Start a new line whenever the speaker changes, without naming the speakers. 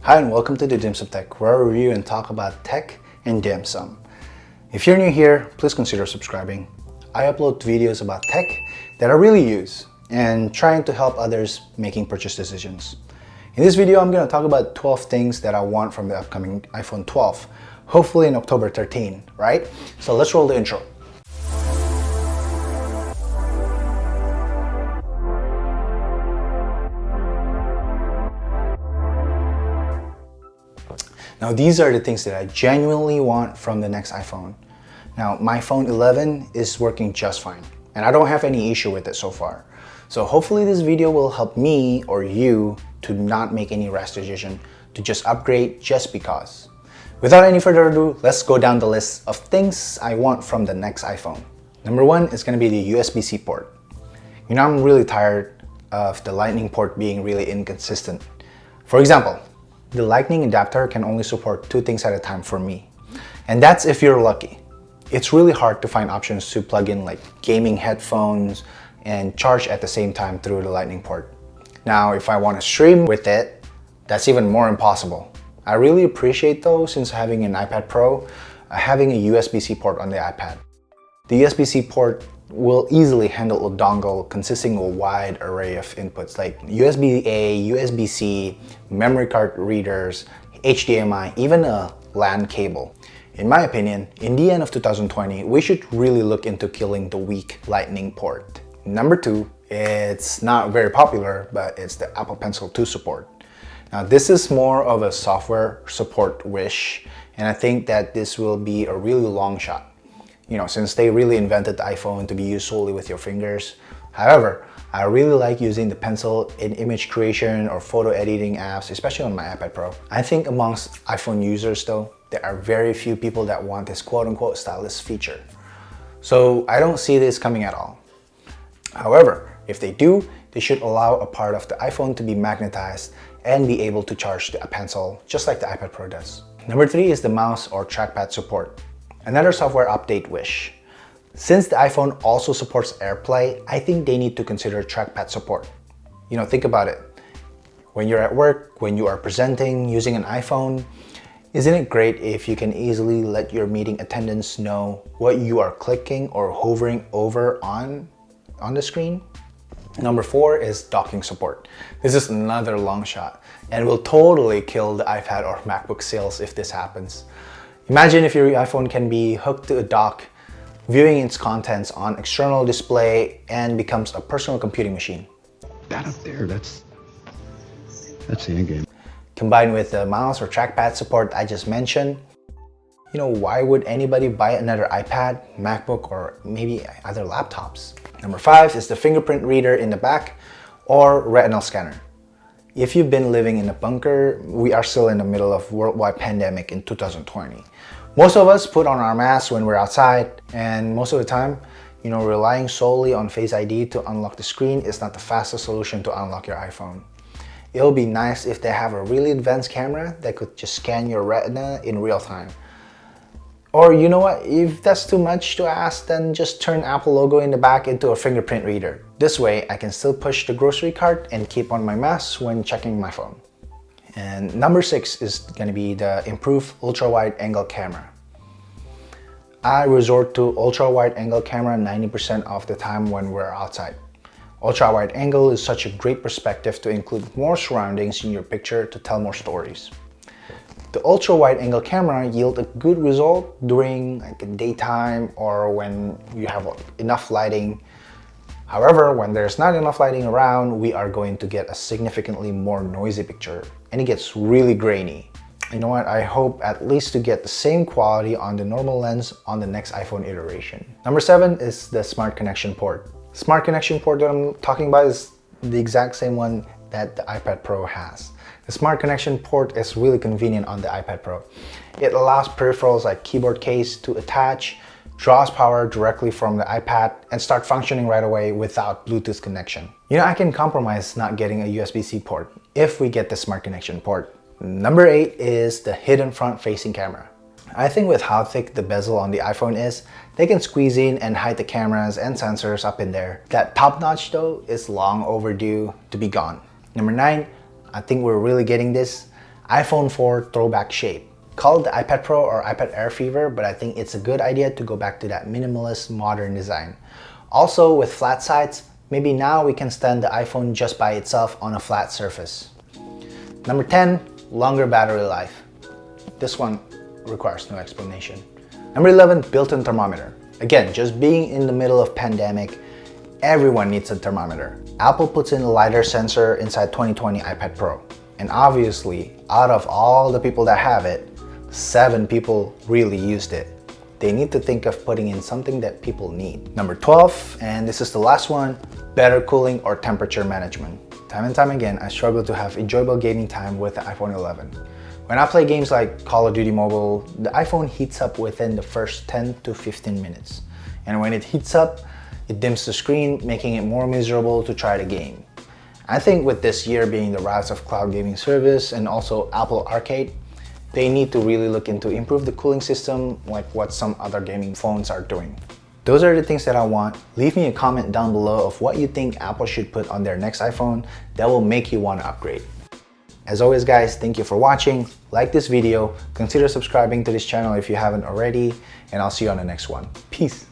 Hi and welcome to the Dim Sum Tech, where I review and talk about tech and dim sum. If you're new here, please consider subscribing. I upload videos about tech that I really use and trying to help others making purchase decisions. In this video, I'm going to talk about 12 things that I want from the upcoming iPhone 12, hopefully in October 13, right? So let's roll the intro. Now these are the things that I genuinely want from the next iPhone. Now my phone 11 is working just fine and I don't have any issue with it so far. So hopefully this video will help me or you to not make any rash decision to just upgrade just because. Without any further ado, let's go down the list of things I want from the next iPhone. Number one is going to be the USB-C port. You know, I'm really tired of the Lightning port being really inconsistent. For example, the Lightning adapter can only support 2 things at a time for me. And that's if you're lucky. It's really hard to find options to plug in like gaming headphones and charge at the same time through the Lightning port. Now, if I want to stream with it, that's even more impossible. I really appreciate though, since having an iPad Pro, having a USB-C port on the iPad. The USB-C port will easily handle a dongle consisting of a wide array of inputs like USB-A, USB-C, memory card readers, HDMI, even a LAN cable. In my opinion, in the end of 2020, we should really look into killing the weak Lightning port. Number 2, it's not very popular, but it's the Apple Pencil 2 support. Now this is more of a software support wish, and I think that this will be a really long shot. You know, since they really invented the iPhone to be used solely with your fingers. However, I really like using the pencil in image creation or photo editing apps, especially on my iPad Pro. I think amongst iPhone users though, there are very few people that want this quote-unquote stylus feature. So I don't see this coming at all. However, if they do, they should allow a part of the iPhone to be magnetized and be able to charge the pencil just like the iPad Pro does. Number 3 is the mouse or trackpad support. Another software update wish. Since the iPhone also supports AirPlay, I think they need to consider trackpad support. You know, think about it. When you're at work, when you are presenting using an iPhone, isn't it great if you can easily let your meeting attendants know what you are clicking or hovering over on the screen? Number 4 is docking support. This is another long shot and will totally kill the iPad or MacBook sales if this happens. Imagine if your iPhone can be hooked to a dock, viewing its contents on external display and becomes a personal computing machine.
That up there, that's the end game.
Combined with the mouse or trackpad support I just mentioned, you know, why would anybody buy another iPad, MacBook, or maybe other laptops? Number 5 is the fingerprint reader in the back or retinal scanner. If you've been living in a bunker, we are still in the middle of worldwide pandemic in 2020. Most of us put on our masks when we're outside, and most of the time, you know, relying solely on Face ID to unlock the screen is not the fastest solution to unlock your iPhone. It'll be nice if they have a really advanced camera that could just scan your retina in real time. Or you know what, if that's too much to ask, then just turn Apple logo in the back into a fingerprint reader. This way, I can still push the grocery cart and keep on my mask when checking my phone. And number 6 is going to be the improved ultra-wide angle camera. I resort to ultra-wide angle camera 90% of the time when we're outside. Ultra-wide angle is such a great perspective to include more surroundings in your picture to tell more stories. The ultra-wide angle camera yields a good result during like daytime or when you have enough lighting. However, when there's not enough lighting around, we are going to get a significantly more noisy picture and it gets really grainy. You know what, I hope at least to get the same quality on the normal lens on the next iPhone iteration. Number 7 is the smart connection port. Smart connection port that I'm talking about is the exact same one that the iPad Pro has. The smart connection port is really convenient on the iPad Pro. It allows peripherals like keyboard case to attach, draws power directly from the iPad, and start functioning right away without Bluetooth connection. You know, I can compromise not getting a USB-C port if we get the smart connection port. Number 8 is the hidden front-facing camera. I think with how thick the bezel on the iPhone is, they can squeeze in and hide the cameras and sensors up in there. That top notch though is long overdue to be gone. Number 9, I think we're really getting this. iPhone 4 throwback shape. Call it the iPad Pro or iPad Air fever, but I think it's a good idea to go back to that minimalist modern design. Also with flat sides, maybe now we can stand the iPhone just by itself on a flat surface. Number 10, longer battery life. This one requires no explanation. Number 11, built-in thermometer. Again, just being in the middle of pandemic, everyone needs a thermometer. Apple puts in a LiDAR sensor inside 2020 iPad Pro. And obviously, out of all the people that have it, 7 people really used it. They need to think of putting in something that people need. Number 12, and this is the last one, better cooling or temperature management. Time and time again, I struggle to have enjoyable gaming time with the iPhone 11. When I play games like Call of Duty Mobile, the iPhone heats up within the first 10 to 15 minutes. And when it heats up, it dims the screen, making it more miserable to try the game. I think with this year being the rise of cloud gaming service and also Apple Arcade, they need to really look into improve the cooling system like what some other gaming phones are doing. Those are the things that I want. Leave me a comment down below of what you think Apple should put on their next iPhone that will make you want to upgrade. As always guys, thank you for watching. Like this video, consider subscribing to this channel if you haven't already, and I'll see you on the next one. Peace.